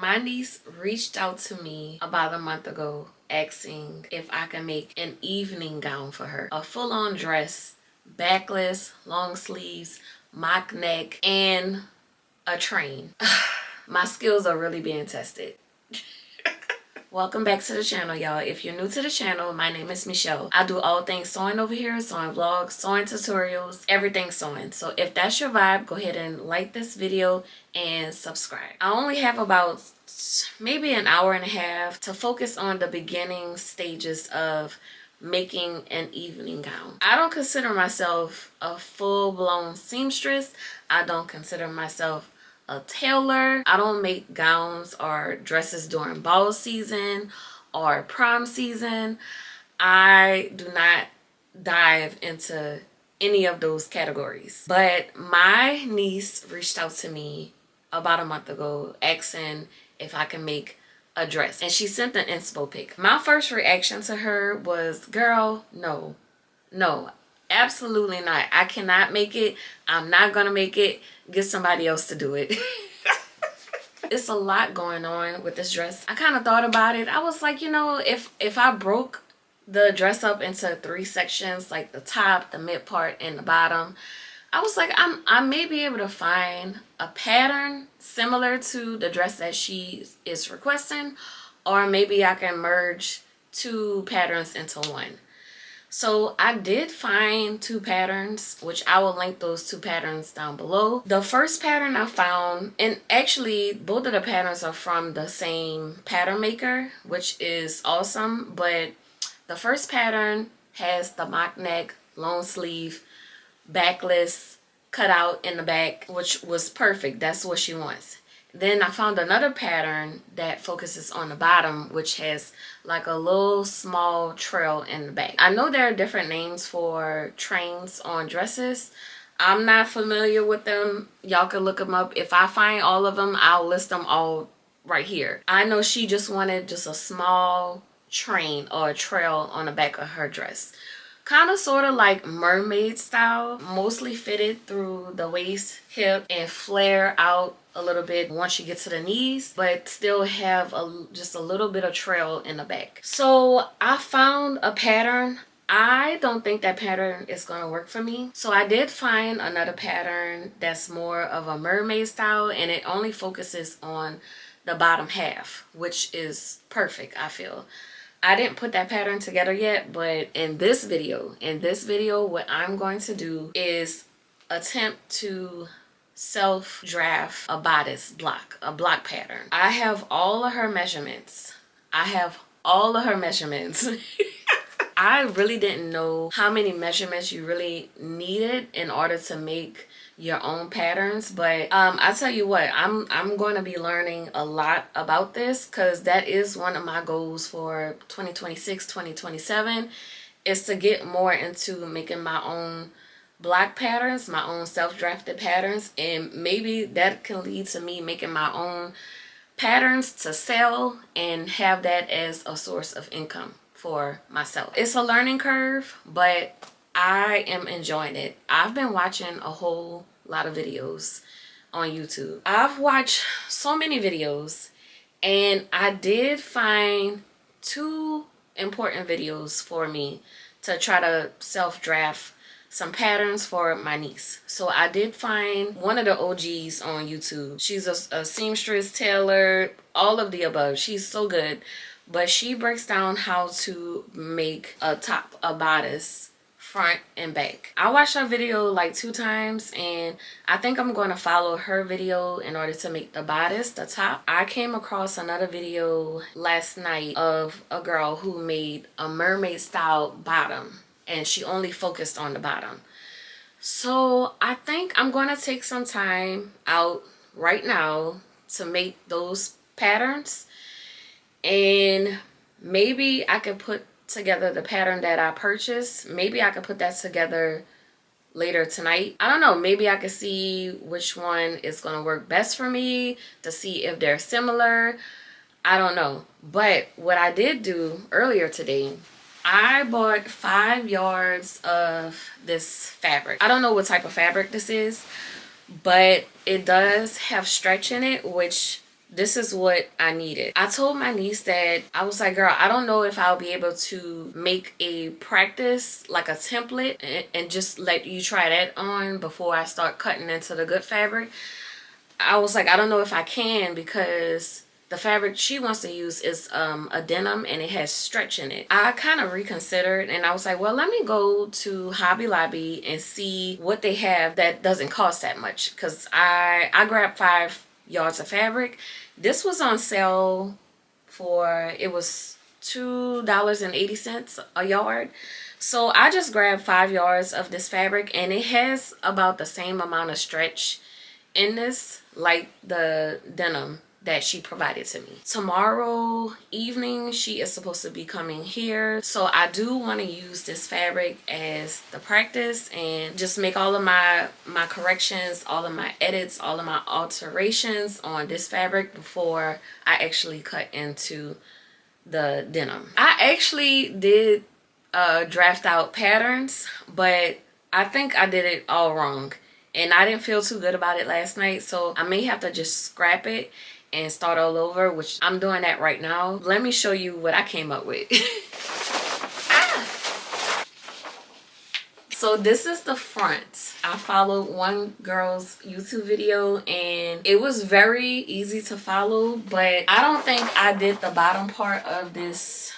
My niece reached out to me about a month ago asking if I can make an evening gown for her. A full-on dress, backless, long sleeves, mock neck, and a train. My skills are really being tested. Welcome back to the channel, y'all. If you're new to the channel, my name is Michelle. I do all things sewing over here, sewing vlogs, sewing tutorials, everything sewing. So if that's your vibe, go ahead and like this video and subscribe. I only have about maybe an hour and a half to focus on the beginning stages of making an evening gown. I don't consider myself a full-blown seamstress. I don't consider myself a tailor. I don't make gowns or dresses during ball season or prom season. I do not dive into any of those categories. But my niece reached out to me about a month ago asking if I can make a dress, and she sent an inspo pic. My first reaction to her was, girl, no, absolutely not. I cannot make it. I'm not gonna make it. Get somebody else to do it. It's a lot going on with this dress. I kind of thought about it. I was like, you know, if I broke the dress up into 3 sections, like the top, the mid part, and the bottom, I was like, I may be able to find a pattern similar to the dress that she is requesting, or maybe I can merge 2 patterns into one. So I did find 2 patterns, which I will link those 2 patterns down below. The first pattern I found, and actually both of the patterns are from the same pattern maker, which is awesome, but the first pattern has the mock neck, long sleeve, backless, cut out in the back, which was perfect. That's what she wants. Then I found another pattern that focuses on the bottom, which has like a little small trail in the back. I know there are different names for trains on dresses. I'm not familiar with them. Y'all can look them up. If I find all of them, I'll list them all right here. I know she just wanted just a small train or a trail on the back of her dress. Kind of sort of like mermaid style, mostly fitted through the waist, hip, and flare out a little bit once you get to the knees, but still have just a little bit of trail in the back. So I found a pattern. I don't think that pattern is going to work for me. So I did find another pattern that's more of a mermaid style, and it only focuses on the bottom half, which is perfect, I feel. I didn't put that pattern together yet, but in this video, what I'm going to do is attempt to self-draft a bodice block, a block pattern. I have all of her measurements. I really didn't know how many measurements you really needed in order to make your own patterns, but I tell you what, I'm going to be learning a lot about this, because that is one of my goals for 2026, 2027, is to get more into making my own block patterns, my own self-drafted patterns, and maybe that can lead to me making my own patterns to sell and have that as a source of income for myself. It's a learning curve, but I am enjoying it. I've been watching a whole lot of videos on YouTube. I've watched so many videos, and I did find 2 important videos for me to try to self-draft some patterns for my niece. So I did find one of the OGs on YouTube. She's a seamstress, tailor, all of the above. She's so good, but she breaks down how to make a top, a bodice, front and back. I watched her video like 2 times, and I think I'm going to follow her video in order to make the bodice, the top. I came across another video last night of a girl who made a mermaid style bottom, and she only focused on the bottom. So I think I'm going to take some time out right now to make those patterns, and maybe I could put together the pattern that I purchased. Maybe I could put that together later tonight. I don't know, maybe I could see which one is going to work best for me, to see if they're similar. I don't know. But what I did do earlier today, I bought 5 yards of this fabric. I don't know what type of fabric this is, but it does have stretch in it, which this is what I needed. I told my niece that I was like, girl, I don't know if I'll be able to make a practice, like a template, and just let you try that on before I start cutting into the good fabric. I was like, I don't know if I can, because the fabric she wants to use is a denim and it has stretch in it. I kind of reconsidered and I was like, well, let me go to Hobby Lobby and see what they have that doesn't cost that much, because I grabbed 5 yards of fabric. This was on sale for, it was $2.80 a yard. So I just grabbed 5 yards of this fabric, and it has about the same amount of stretch in this like the denim that she provided to me. Tomorrow evening she is supposed to be coming here, so I do want to use this fabric as the practice and just make all of my corrections, all of my edits, all of my alterations on this fabric before I actually cut into the denim. I actually did draft out patterns, but I think I did it all wrong. And I didn't feel too good about it last night, so I may have to just scrap it and start all over, which I'm doing that right now. Let me show you what I came up with. So this is the front. I followed one girl's YouTube video and it was very easy to follow, but I don't think I did the bottom part of this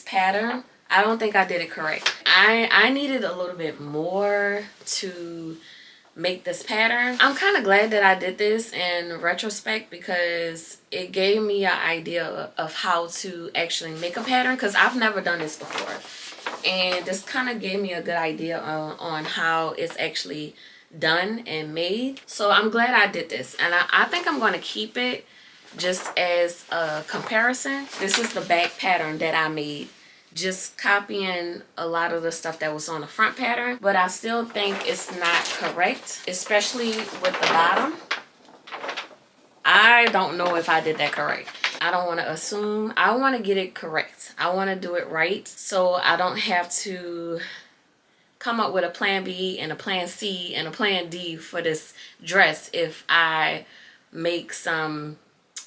pattern. I don't think I did it correct. I needed a little bit more to make this pattern. I'm kind of glad that I did this in retrospect, because it gave me an idea of how to actually make a pattern, because I've never done this before, and this kind of gave me a good idea on how it's actually done and made. So I'm glad I did this, and I think I'm going to keep it just as a comparison. This is the back pattern that I made, just copying a lot of the stuff that was on the front pattern, but I still think it's not correct, especially with the bottom. I don't know if I did that correct. I don't want to assume. I want to get it correct. I want to do it right, so I don't have to come up with a plan B and a plan C and a plan D for this dress if I make some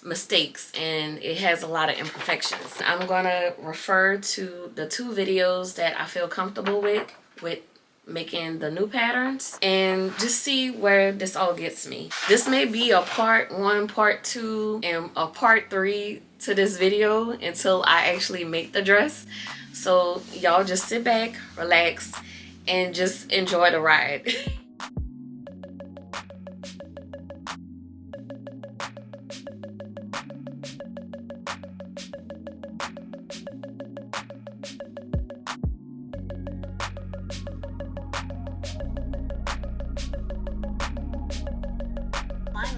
mistakes and it has a lot of imperfections. I'm gonna refer to the 2 videos that I feel comfortable with making the new patterns, and just see where this all gets me. This may be a part 1, part 2, and a part 3 to this video until I actually make the dress. So y'all just sit back, relax, and just enjoy the ride.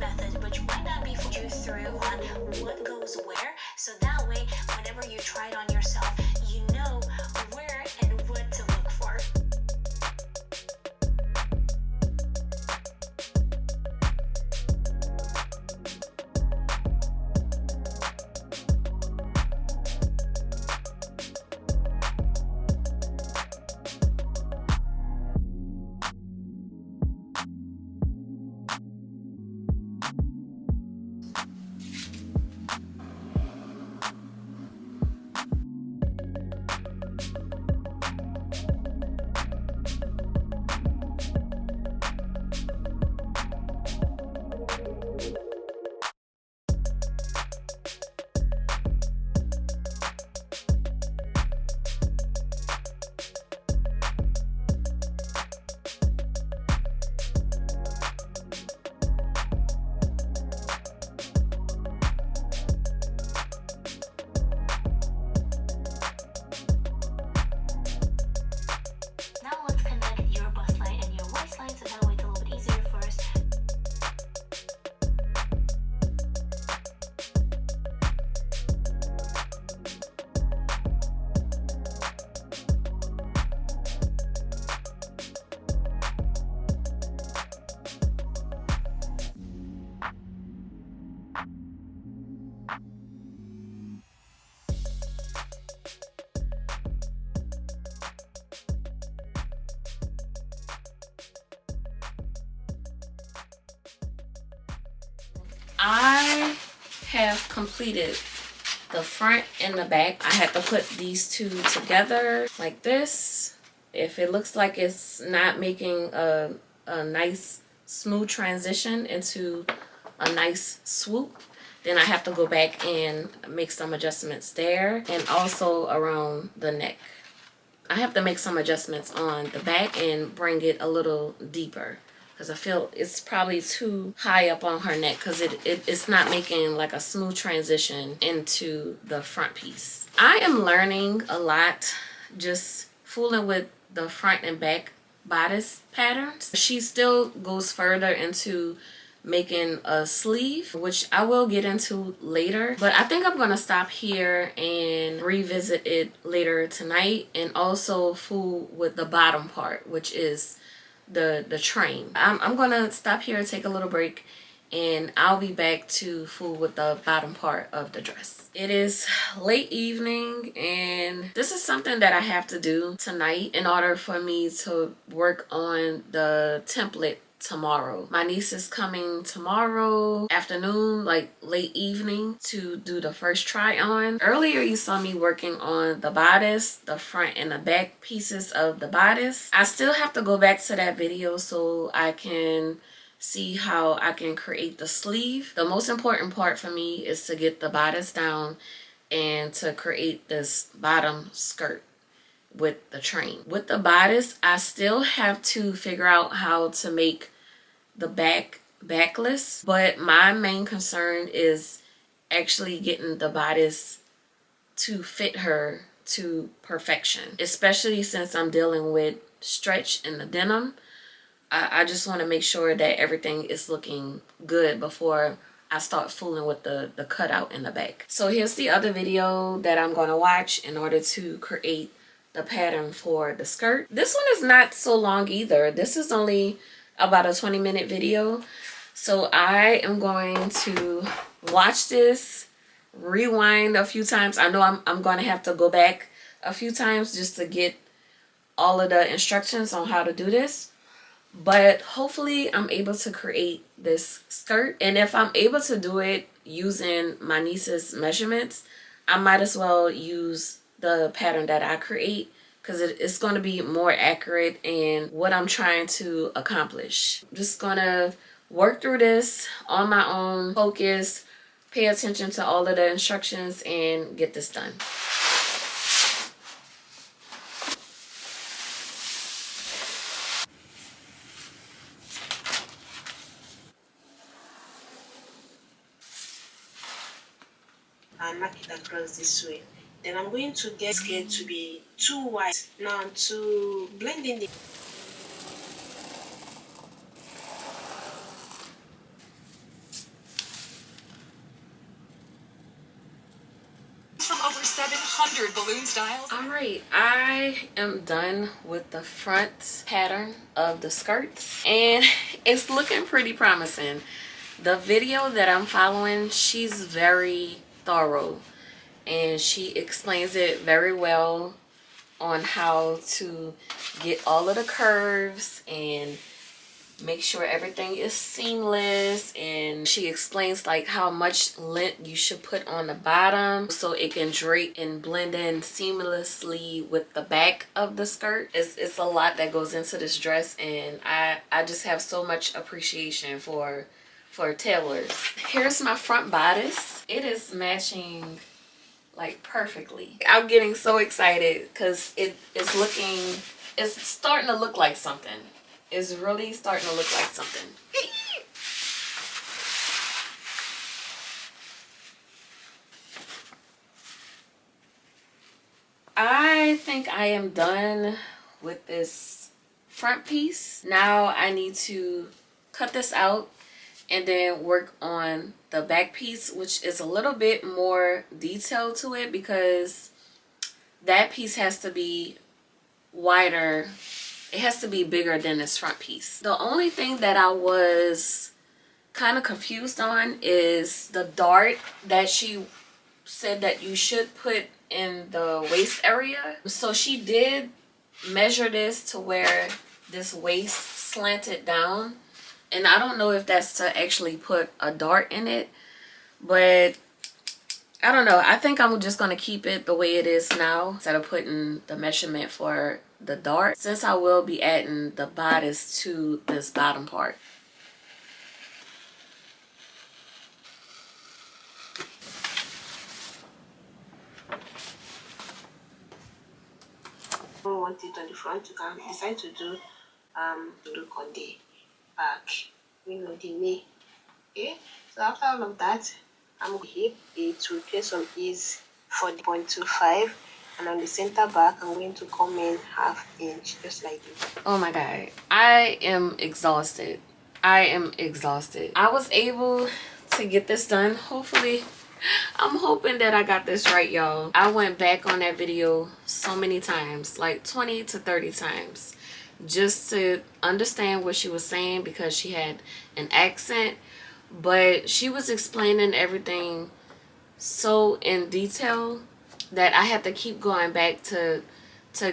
Method, which might not be you through on what goes where, so that way whenever you try it on yourself, you know where and what to look for. I have completed the front and the back. I have to put these two together like this. If it looks like it's not making a nice smooth transition into a nice swoop, then I have to go back and make some adjustments there, and also around the neck. I have to make some adjustments on the back and bring it a little deeper, because I feel it's probably too high up on her neck, because it's not making like a smooth transition into the front piece. I am learning a lot just fooling with the front and back bodice patterns. She still goes further into making a sleeve, which I will get into later, but I think I'm gonna stop here and revisit it later tonight, and also fool with the bottom part, which is the train. I'm gonna stop here and take a little break, and I'll be back to fool with the bottom part of the dress. It is late evening, and this is something that I have to do tonight in order for me to work on the template tomorrow. My niece is coming tomorrow afternoon, like late evening, to do the first try on. Earlier you saw me working on the bodice, the front and the back pieces of the bodice. I still have to go back to that video so I can see how I can create the sleeve. The most important part for me is to get the bodice down and to create this bottom skirt with the train. With the bodice, I still have to figure out how to make the backless, but my main concern is actually getting the bodice to fit her to perfection, especially since I'm dealing with stretch in the denim. I just want to make sure that everything is looking good before I start fooling with the cutout in the back. So here's the other video that I'm going to watch in order to create the pattern for the skirt. This one is not so long either. This is only about a 20-minute video. So I am going to watch this, rewind a few times. I know I'm going to have to go back a few times just to get all of the instructions on how to do this. But hopefully I'm able to create this skirt. And if I'm able to do it using my niece's measurements, I might as well use the pattern that I create, because it's going to be more accurate in what I'm trying to accomplish. I'm just going to work through this on my own, focus, pay attention to all of the instructions, and get this done. And mark it across this way. Then I'm going to get it to be too white. Now to blend in the from over 700 balloon styles. All right, I am done with the front pattern of the skirts, and it's looking pretty promising. The video that I'm following, she's very thorough, and she explains it very well on how to get all of the curves and make sure everything is seamless. And she explains like how much lint you should put on the bottom so it can drape and blend in seamlessly with the back of the skirt. It's a lot that goes into this dress, and I just have so much appreciation for tailors. Here's my front bodice. It is matching like perfectly. I'm getting so excited because it's starting to look like something. It's really starting to look like something. I think I am done with this front piece. Now I need to cut this out and then work on the back piece, which is a little bit more detail to it because that piece has to be wider. It has to be bigger than this front piece. The only thing that I was kind of confused on is the dart that she said that you should put in the waist area. So she did measure this to where this waist slanted down, and I don't know if that's to actually put a dart in it, but I don't know. I think I'm just gonna keep it the way it is now instead of putting the measurement for the dart, since I will be adding the bodice to this bottom part. Want it on the front, you can decide to do look on the back, the way. Okay, so after all of that, I'm going to hip it to create some ease for the 0.25, and on the center back I'm going to come in 1/2 inch, just like this. Oh my god, I am exhausted. I was able to get this done. Hopefully, I'm hoping that I got this right, y'all. I went back on that video so many times, like 20 to 30 times, just to understand what she was saying, because she had an accent, but she was explaining everything so in detail that I had to keep going back to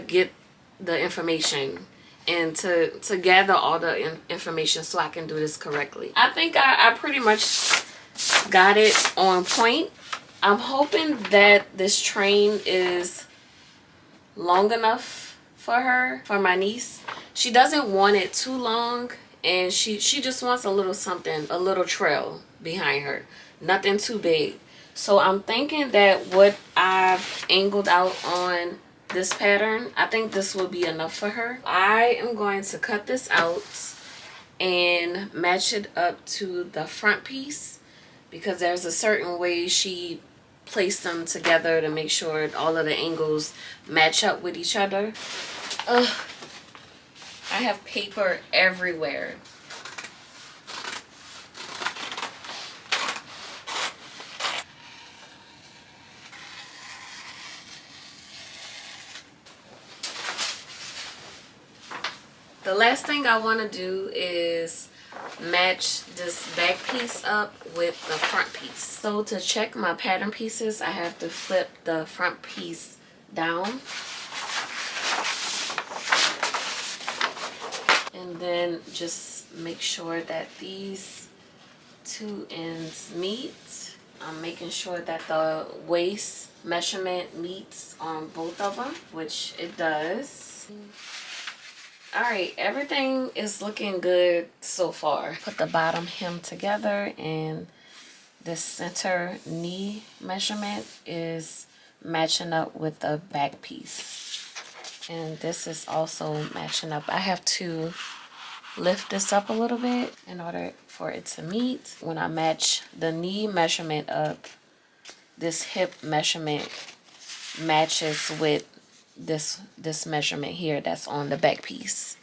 get the information and to gather all the information so I can do this correctly. I think I pretty much got it on point. I'm hoping that this train is long enough for her, for my niece. She doesn't want it too long, and she just wants a little something, a little trail behind her, nothing too big. So I'm thinking that what I've angled out on this pattern, I think this will be enough for her. I am going to cut this out and match it up to the front piece, because there's a certain way she placed them together to make sure all of the angles match up with each other. Ugh, I have paper everywhere. The last thing I want to do is match this back piece up with the front piece. So to check my pattern pieces, I have to flip the front piece down. And then just make sure that these two ends meet. I'm making sure that the waist measurement meets on both of them, which it does. Alright, everything is looking good so far. Put the bottom hem together, and this center knee measurement is matching up with the back piece. And this is also matching up. I have to lift this up a little bit in order for it to meet. When I match the knee measurement up, this hip measurement matches with this measurement here that's on the back piece.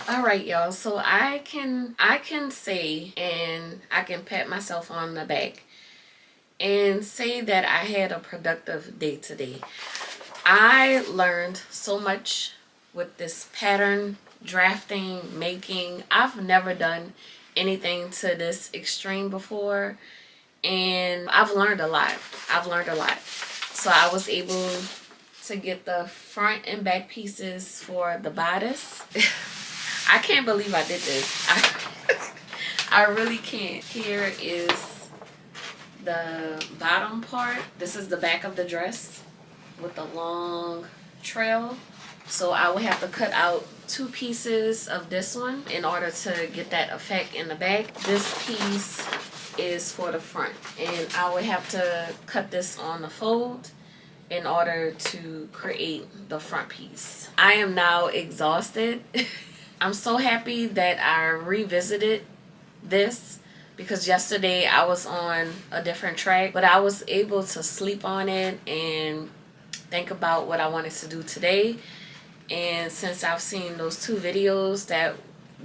All right, y'all, so I can say, and I can pat myself on the back and say that I had a productive day today. I learned so much with this pattern drafting, making. I've never done anything to this extreme before, and I've learned a lot. So I was able to get the front and back pieces for the bodice. I can't believe I did this. I really can't. Here is the bottom part. This is the back of the dress with the long trail. So I would have to cut out 2 pieces of this one in order to get that effect in the back. This piece is for the front, and I would have to cut this on the fold in order to create the front piece. I am now exhausted. I'm so happy that I revisited this, because yesterday I was on a different track, but I was able to sleep on it and think about what I wanted to do today. And since I've seen those 2 videos that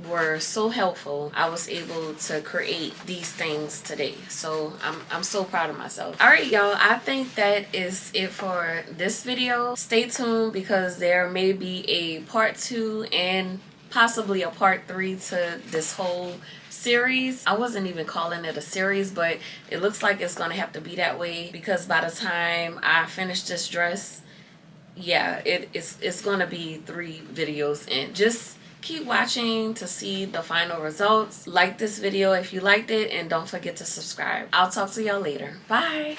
were so helpful, I was able to create these things today. So I'm so proud of myself. All right, y'all, I think that is it for this video. Stay tuned, because there may be a part 2 and possibly a part 3 to this whole series. I wasn't even calling it a series, but it looks like it's gonna have to be that way, because by the time I finish this dress, yeah, it's gonna be 3 videos in. Just keep watching to see the final results. Like this video if you liked it, and don't forget to subscribe. I'll talk to y'all later. Bye.